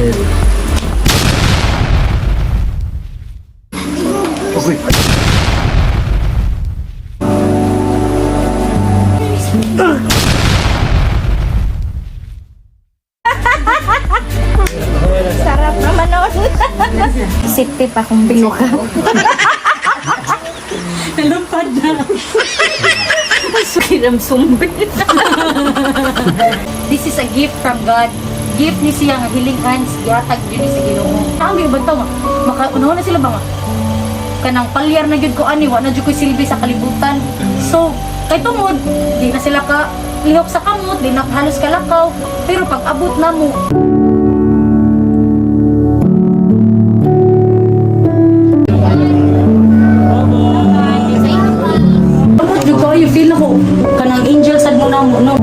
Okay. Sarap naman nun. Sipti pa kung binuka. Nalumpad na. Siram sumbi. This is a gift from God. Gift ni siya nga healing hands. Yatag yun sa Ginoo. Ang ibang tao, makaunahon na sila ba nga? Kanang palyar na yun ko ani, wa na yun ko silbi sa kalibutan. So, kay tungod, di na sila ka lihok sa kamot, di na halos kalakaw. Pero pag abot na mo, Di ko, you feel ako. Kanang angel sad mo na mo, no?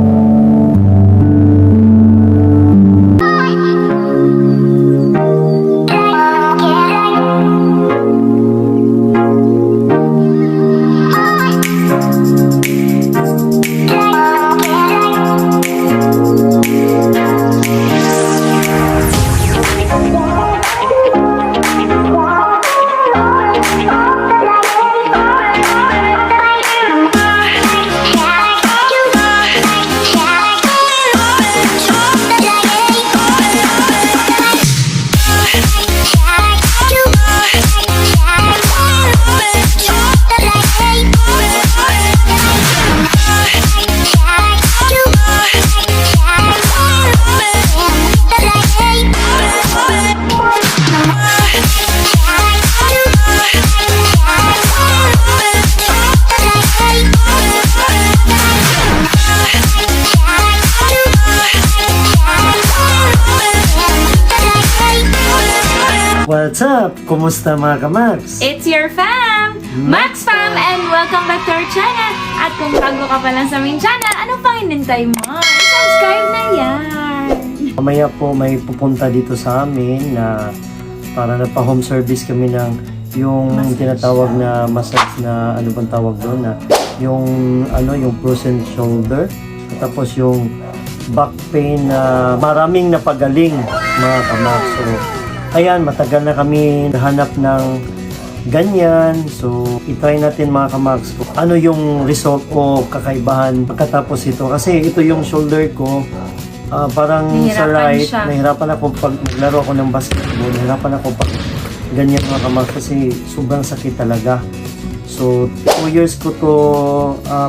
What's up? Kumusta mga ka-Max? it's your fam! Max Fam! And welcome back to our channel! At kung bago ka pa lang sa aming channel, ano pang inintay mo? Subscribe na yan! Mamaya po may pupunta dito sa amin na para nagpa-home service kami ng yung tinatawag na massage na ano bang tawag doon na yung yung frozen shoulder tapos yung back pain na maraming napagaling mga ka-Max. So, ayan, matagal na kami nahanap ng ganyan. So, itry natin mga ka-Max kung ano yung result o kakaibahan pagkatapos ito. Kasi ito yung shoulder ko, parang sa right, nahirapan ako pag naglaro ako ng basketball. Nahirapan ako pag ganyan mga ka-Max kasi sobrang sakit talaga. So, 2 years ko to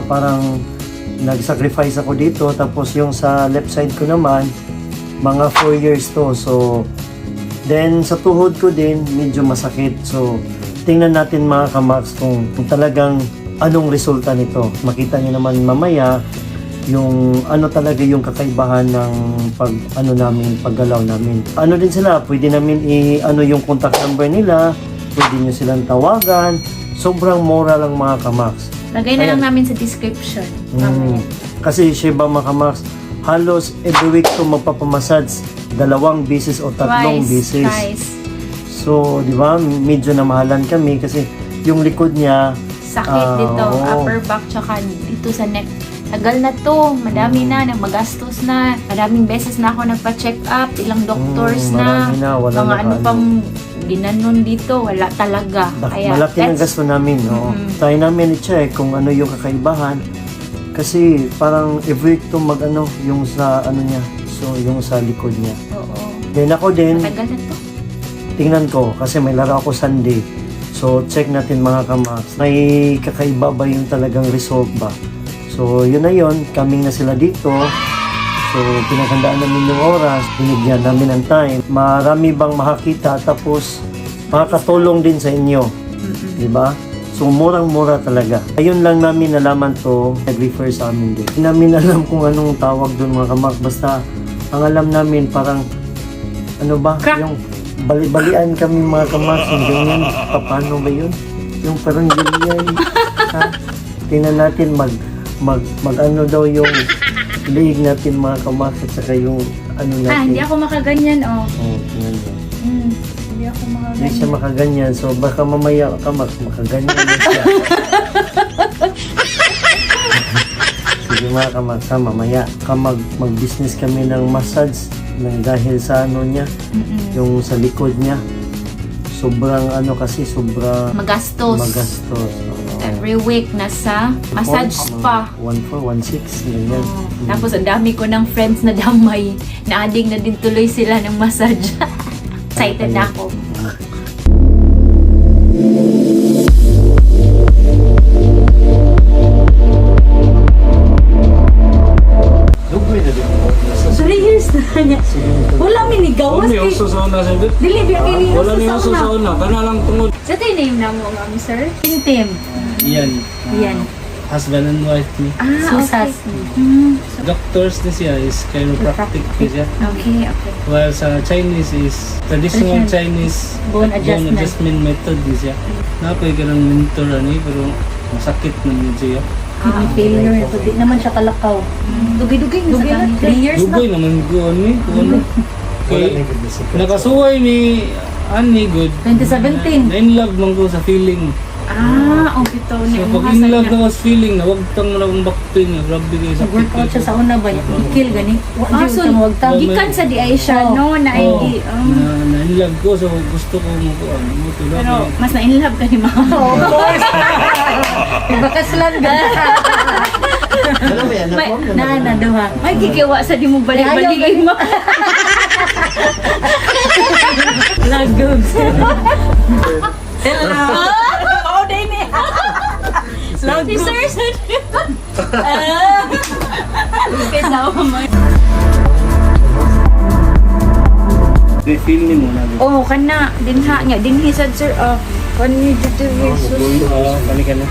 parang nag-sacrifice ako dito. Tapos yung sa left side ko naman, mga 4 years to. So, then, sa tuhod ko din, medyo masakit. So, tingnan natin mga ka-Max kung talagang anong resulta nito. Makita nyo naman mamaya yung ano talaga yung kakaibahan ng paggalaw namin. Ano din sila, pwede namin yung contact number nila, pwede nyo silang tawagan. Sobrang mura lang mga ka-Max. Lagay na lang namin sa description. Kasi Sheba mga ka-Max, halos every week to magpapamassage 2 beses o 3 beses. Twice. So, di ba, medyo namahalan kami kasi yung likod niya Sakit dito, upper back, tsaka dito sa neck. Tagal na to, madami na, magastos na. Maraming beses na ako nagpa-check up, ilang doctors marami na, wala mga na ano pang ginanon dito, wala talaga. Kaya, malaki ang gasto namin, no? Try namin i-check kung ano yung kakaibahan. Kasi parang every week to yung sa niya. So, yung sa likod niya. Oo. Then ako din, Matagal na to. tingnan ko kasi may laro ako Sunday. So, check natin mga ka-Max. May kakaiba ba yung talagang result ba? So, yun na yun. Coming na sila dito. So, pinaghandaan namin yung oras. Binigyan namin ng time. Marami bang makakita tapos makakatulong din sa inyo. Di ba? So, murang-mura talaga. Ayun lang namin nalaman to. Nag-refer sa amin din. Hindi namin alam kung anong tawag doon mga ka-Max. Basta, ang alam namin parang Crack. yung bali-balian kami mga ka-Max, yung ganyan, paano ba yun? Yung parang ganyan, ha? Tingnan natin mag ano daw yung leg natin mga ka-Max at saka yung ano natin. Hindi ako makaganyan, oh. Tingnan mo. Hindi ako Hindi makaganyan. siya makaganyan, so baka mamaya ka-Max, makaganyan na siya. Sige mga ka-Max, mamaya mag-business kami ng massage dahil sa ano niya, yung sa likod niya. Sobrang ano kasi, sobrang Magastos. magastos. Every week nasa massage spa. 1,416, ganyan. Tapos ang dami ko ng friends na damay. Na-adding na din tuloy sila ng massage. Excited na ako. Dugay na din mo. 3 years na niya. Wala minigawas Wala kay... niyo sa una sa bit. Dili, biya kay niyo Wala niyo sa sa sauna. una. Kana lang tungod. Sa tayo na yung namo nga sir? Tintim. Yan. Yan. Husband and wife ni. Susas. Doctors ni siya is chiropractic ni siya. Okay, okay. While sa Chinese is traditional Chinese Bone adjustment. method ni siya. Napoy ka ng mentor ani pero masakit na niya siya. Kidney failure ito. Di naman siya kalakaw. Dugay-dugay na sa kanya. 3 years na. Dugay naman ko ani kung ano. Wala Kay na good na secret. nakasuway ni ani good. 2017. Na in love man ko sa feeling. Ang bitaw niya. So pag in love na was feeling na wag tang na akong baktin nga grabe kayo sakit. Nag-workout siya sa una ba niya? Ikil gani. So, Huwag ta. gikan sa di ay siya, no? Na Oh, ID. na in love ko so gusto ko mo ko ano mo tulad. Pero mas na-inlove ka ni mama. Of course. Bakas lang gani. Ano ba yan? Na duha. Ay, kikiwa sa di mo balik-balikin mo. Lagog. Oo, day ni. Si Sir, sir. Kaya mo. They feel ni mo na. Oh, kana dinha nya dinhi sad sir. Kani dito Jesus. Kani kana.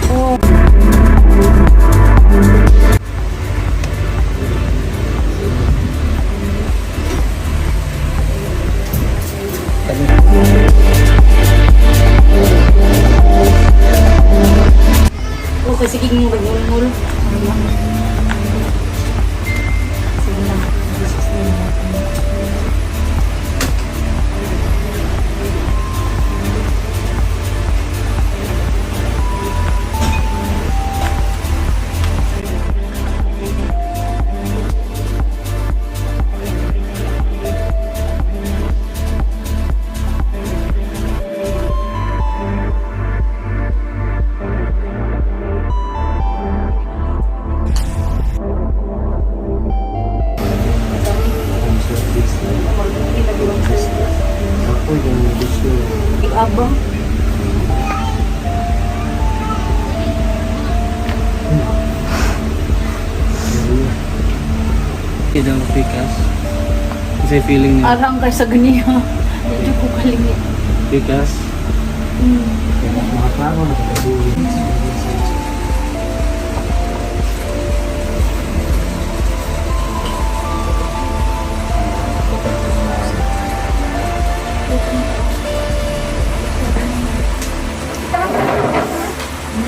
Okay, sige mo bagulmul. Ako yung gusto. Abang. Kidang pikas. Kasi feeling niya Arang kay sa ganiya. Medyo ko kalingit. pikas. Mga klaro na kasi.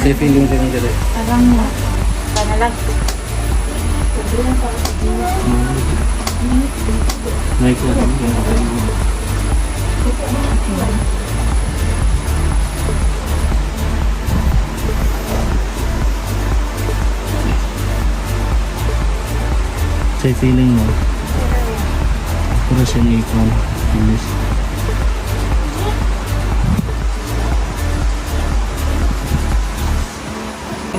Kasi feeling din nila. Arang mo. Panalag. May ko. Say feeling mo. Puro siya ni ikaw. Bilis.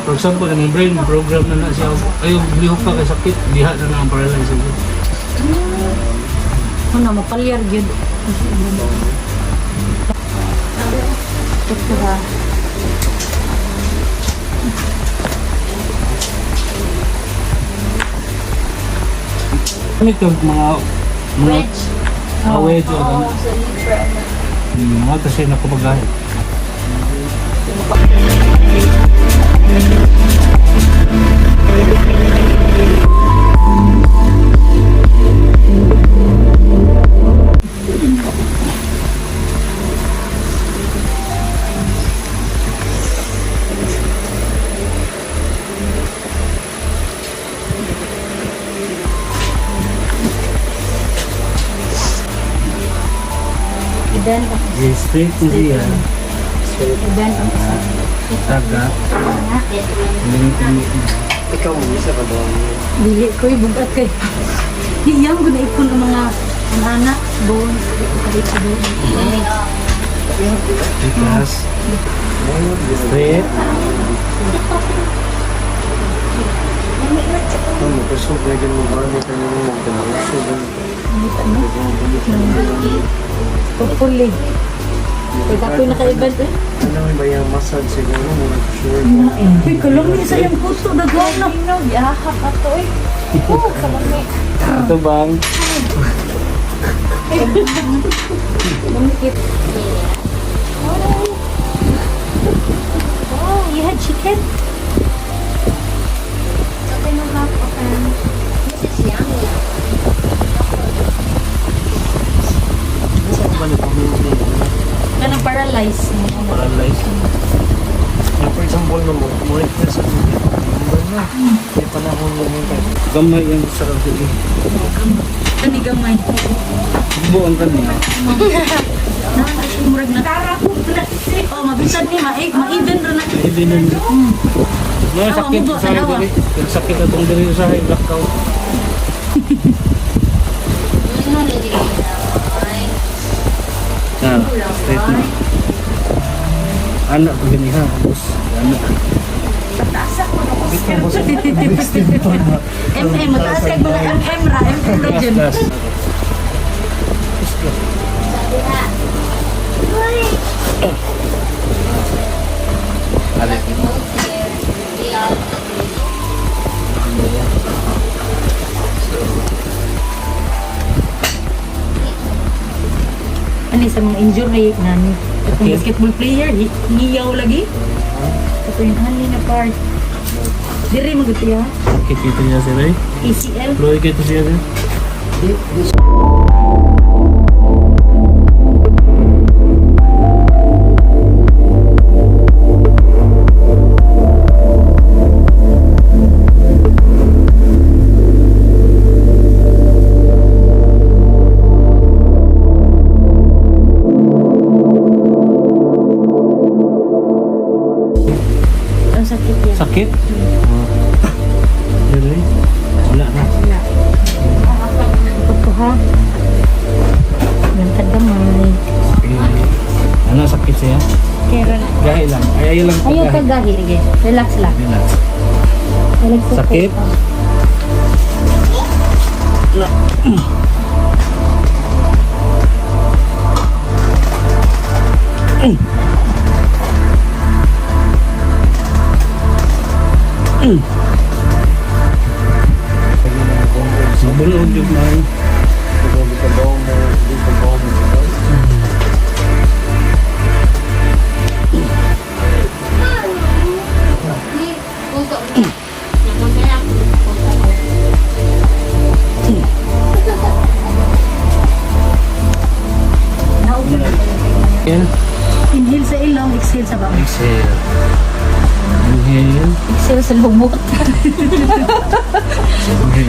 For example, ang brain program na siya. Ayaw, lihok pa kay sakit. Diha na na ang paralyze. Ano, mapalyar yun. Ito ha. Ano ito? Mga wedge o ano? Mga kasi nakapagahe. Idan ang Yes, straight to siya. idan ang Taga. Ikaw mo isa ka doon. dili ko ibugat kay. Hiyang ko na ipon ang mga Ang anak, bone. Kalit sa bone. Tikas. Straight. Magkasog na din mo ba? May tanong mo. Hopefully. Pwede ako yung naka-event eh. Ano ba yung massage siguro? Mga sure. Uy, kalong niya sa yung puso. Nagawin na. Yahak ato eh. Oo, kalami. Ito bang? Lumikit. Oh, you had chicken? Open the mouth, open. This is yummy. Kanang paralyzed. Paralyzed. For example na mo, request sa number na. May panahon mo yung Gamay yung sarap dito. Kani gamay. Buong kanina. Murag na. Oh, mabisan ni ma-even ra na. Hindi na. No, sakit sa diri. Sakit atong diri sa blackout. Ah, straight na. Anak ko gani ha, boss. Anak. Mataas kag mga ra dyan. Last. Ani sa mga injury nani. Itong Okay. basketball player, hiyaw lagi. Ito yung hali na part. Diri mo gusto ya. Sakit kita niya sila eh. ACL. Floyd kita siya eh. Ang sakit yan. Sakit? Dili. Wala na. Ito ha. Gantad gamay. Ano sakit siya? Kaya Gahi lang. Ayaw lang. ayaw ka gahi. Sige. Relax lang. Relax. Relax lang. Sakit? Mabulog yung man. Inhale. Inhale sa ilong, exhale sa bawah. Exhale. Inhale. Exhale sa lumot. Inhale.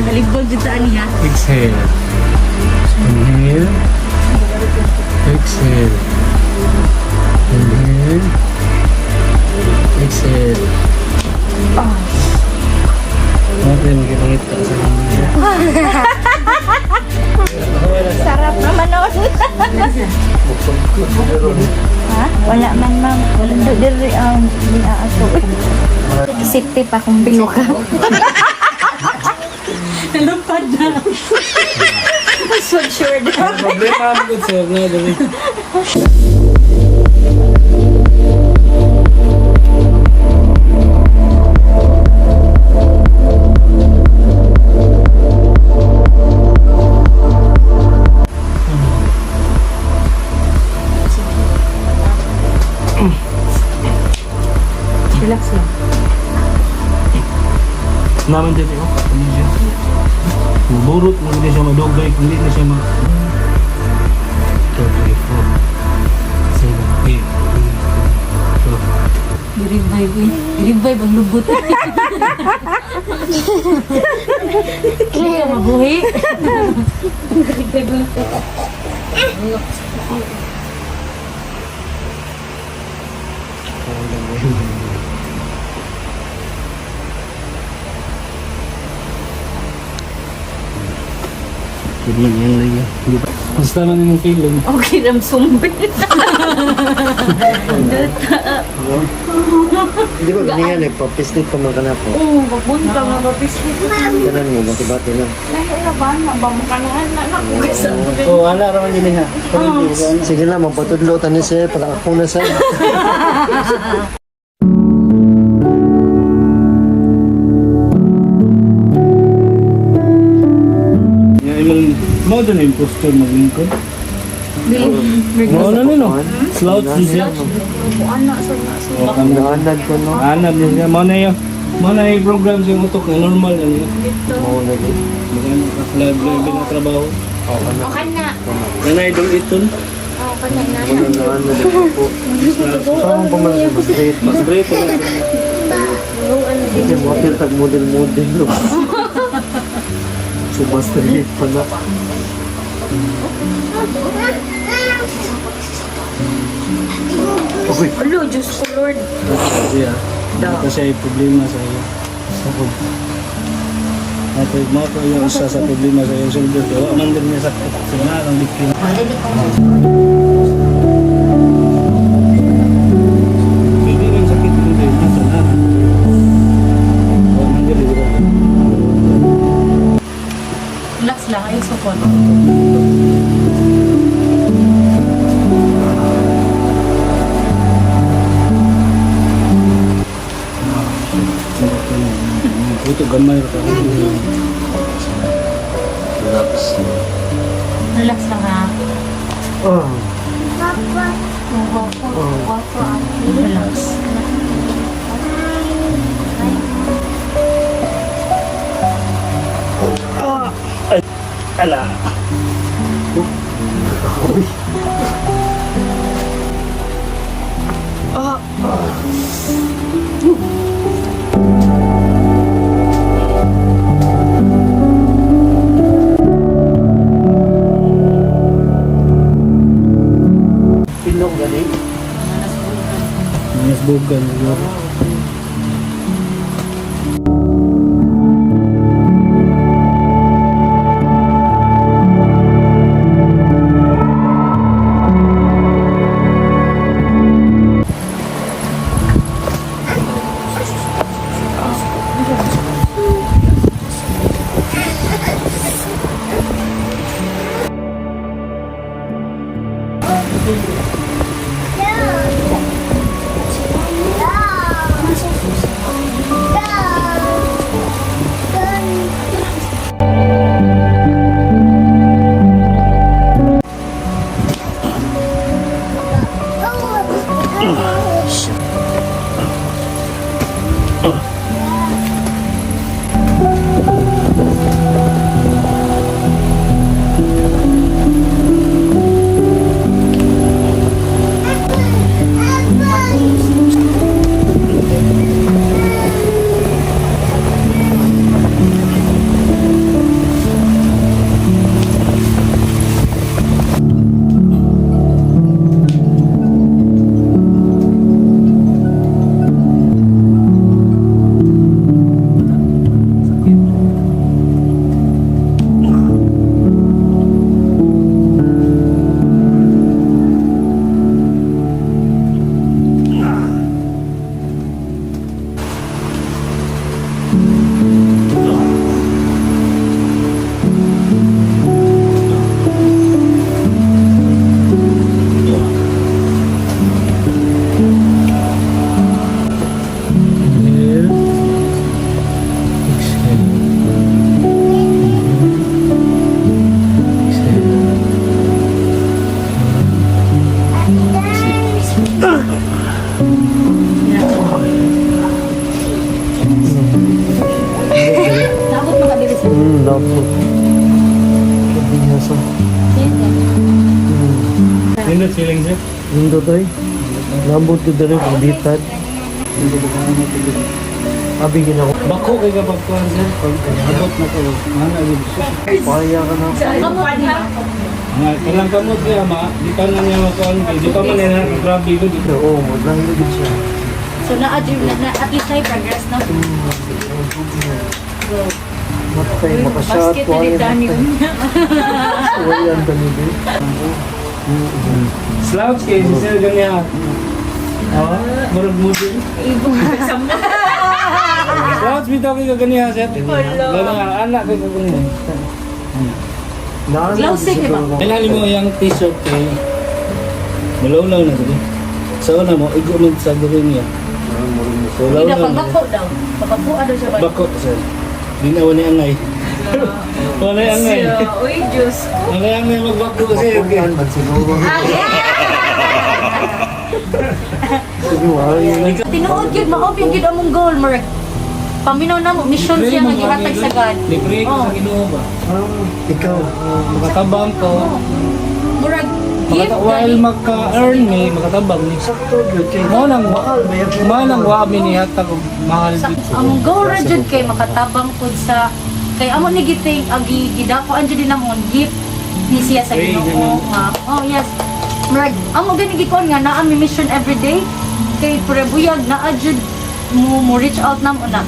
Nalibog dito aniya. Exhale. Inhale. Exhale. Inhale. Exhale. Natin makikita sa mga. Sarap naman nun. Ha? Wala man, ma'am. Wala diri ang binaaso. Safety pa kung bilo ka. Nalupad na. So sure na. Problema ang good sir na dali. Relax lang. Naman din ako. Ano siya? Burot na hindi siya madugay, hindi na siya 2, 3, 4, 7, 8, 9, 10. I-revive eh. I-revive ang lubot. Hindi ka mabuhi. I-revive ang Jadi yang lagi. Basta man yung feeling. Okay, ram sumbi. Hindi ba ganyan, nagpa-pislit pa man ka na po? Oo, papunta nga mapislit. Ganun mo, bati-bati lang. Nahiraban na ba mo kanahan na nakugasa. Oo, ala raman yun ha. Sige lang, magpatudlo tayo sir, para ako na sir. Yung imong mo doon yung impostor maglingkod. Mo na nino. Slouch siya. Anak sa naso. Naanad ko no. Anab niya. Mo na yung program sa yung utok na normal yan. Oo na din. Magano ka live na trabaho. Okay na. Nanay dong iton. Okay na. Muna naanad ako po. Saan mo pa man mas straight? Mas break ko lang. Hindi mo apil tag model-model no. So mas straight pa na. Okay. Alo, Diyos ko Lord. Kasi kasi ay problema sa iyo. At mo ko yung isa sa problema sa iyo. Shoulder ko. Aman din niya sa sana ang dikin. Hindi rin sakit din din sa sana. Aman din dito. Relax lang, ayos ko po. Ito gamay ka. Relax. Relax lang ha. Oh. Relax. Ala. Pinong galing. Mas bugan. Dapat makadiri sa Labo. Sabi niya sa. Nindot feeling siya. Mundo to eh. Lambot ko dali pagditan. Abi gina ko. Bako kay kapag kuhan siya. Abot na ko. Mana yun. Paya ka na. Kailang kamot kaya ma. Di pa na niya makuhan. Di pa man nila grabe ko dito. Oo, maglahilagid siya. So na at least na progress na. Matay, makasya. Basket na ni Dani. Wayan kami din. Slouch kayo, si Sir ganyan. Murag mo din. Slouch, bitaw kayo ganyan, Sir. Ganang anak kayo ganyan. Glausing, di ba? Kailangan mo yung t-shirt kayo. Malaw-law na sila. Sa una mo, igo mo sa gawin niya. So, Hindi na law-law na. pagbako daw. Pagbako daw siya ba? Bako, Sir. Di na wala yung angay. Wala yung angay. Uy, Diyos ko. Wala yung angay magbako, Sir. Yan, magsiguro. Sige, wala. Tinuod yun, maob yung yun among goal, Mark. Paminaw na mo, mission siya nga gihatag sa God. Libre ko Oh. sa Ginoo ba? Ikaw. Makatabang ko. Murag, gift While gani. maka-earn me, makatabang ni. Sakto, good kay. Mo nang Mahal ba yan? wa mi ni hatag og mahal Sa, dito. among goal ra jud kay makatabang pud sa kay amo ni giting agi gidakoan jud namon gift ni siya sa Hey, Ginoo ganun. nga. Oh yes. Murag amo gani gikon nga naa mi mission every day kay prebuyag naa jud mo reach out namo na.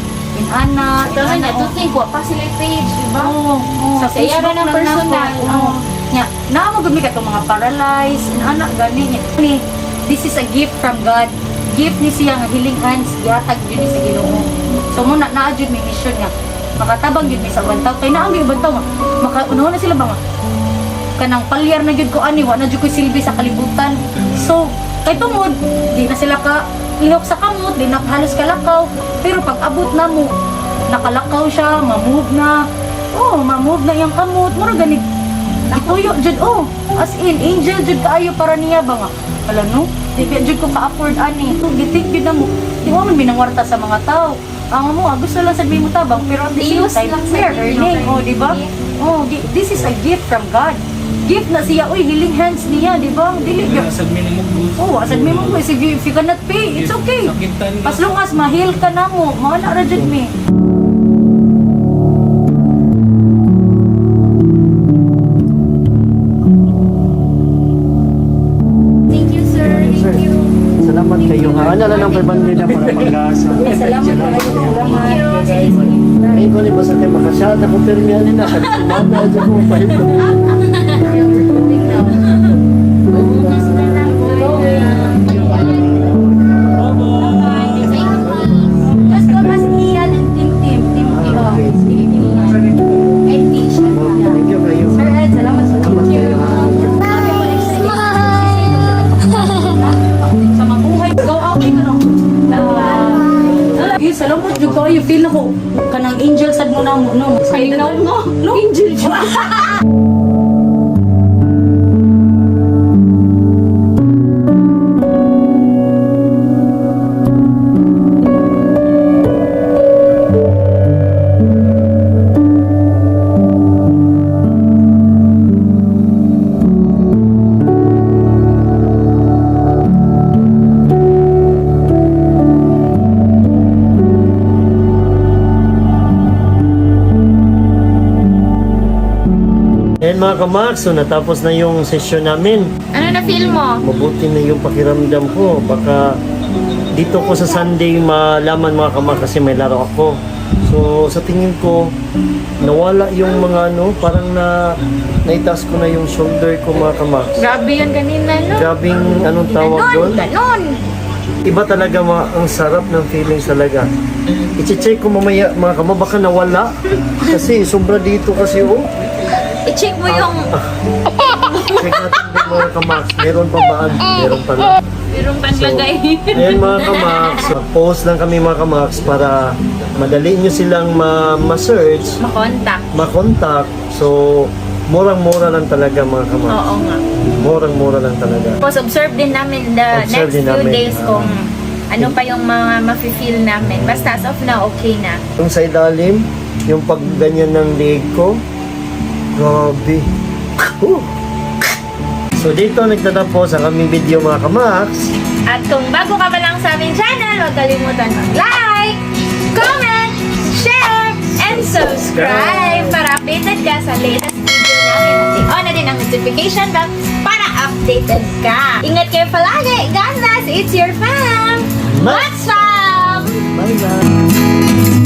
Ana, Dahil na, tuting ko pa sila page, di ba? Oo, Sa Facebook kaya na lang personal, nako. oo. Nya, naa mo gumi ka mga paralyzed, anak gani niya. Ni, this is a gift from God. Gift ni siya nga healing hands gihatag jud ni sa Ginoo. So mo naa jud mi mission nga. Makatabang jud mi sa bantaw kay naa mi bantaw nga. Makaunahon na sila ba nga? Kanang palyar na jud ko ani wa na jud ko silbi sa kalibutan. So, kay tungod di na sila ka lihok sa kamot, di na halos kalakaw. Pero pag abot na mo, nakalakaw siya, ma-move na. Oh, ma-move na yung kamot. Mura ganit. Ituyo jud oh. As in, angel jud kaayo para niya ba nga. Wala no? Di kaya jud ko ka-afford ani. So, gitik jud na mo. Di mo man binangwarta sa mga tao. Ang mo, gusto lang sabihin mo tabang, pero at the same Iyos time, lang sa we are Ginoo earning. kay Oh, di ba? Oh, this is a gift from God. Gift na siya, uy, healing hands niya, di ba? Dili, Sa minimum gusto. oh, asad mo mo, if you cannot pay, it's okay. Sakitan ka. As long as ma-heal ka na mo, maana ra jud mi. Thank you, sir. Thank you. Salamat kayo. Ano lang ang 500 na para pag-asa. Salamat kayo. Salamat. Ay, ko ni basta tayo makasya. Ako permihan nila. Kumata, dyan ko pahito. Just go mas iyan ng team. Thank you kayo. Sir Ed, salamat sa thank you. Sa mabuhay, go out ka no. Salamat jud kayo, feel na ko kanang angel sad mo na mo, no? Kalingaw mo. No, angel jud. Ayan mga kamax, so natapos na yung session namin. Ano na feel mo? Mabuti na yung pakiramdam ko. Baka dito ko sa Sunday malaman mga kamax kasi may laro ako. So sa tingin ko, nawala yung mga parang naitaas ko na yung shoulder ko mga kamax. Grabe yun kanina, no? Grabing anong tawag doon? Ganon. Iba talaga ang sarap ng feelings talaga. I-check ko mamaya mga kamax, baka nawala. Kasi sobra dito kasi I-check mo yung check natin yung mga kamax. Meron pa ba? Meron pala. merong panglagay. Ayan mga kamax, post lang kami mga kamax para madali nyo silang ma-search, Makontak. ma-contact. So, murang-mura lang talaga mga kamax. Oo nga. Murang-mura lang talaga. Tapos observe din namin the Observe next din few namin. days kung ano pa yung mga mafe-feel namin. Basta as of now, okay na. Yung sa ilalim, yung pagganyan ng leg ko, grabe. So dito nagtatapos ang aming video mga kamax. At kung bago ka pa lang sa aming channel, huwag kalimutan mag-like, comment, share, and subscribe para updated ka sa latest video namin. At i-on na din ang notification bell para updated ka. Ingat kayo palagi. God bless. It's your fam. What's up? Bye-bye.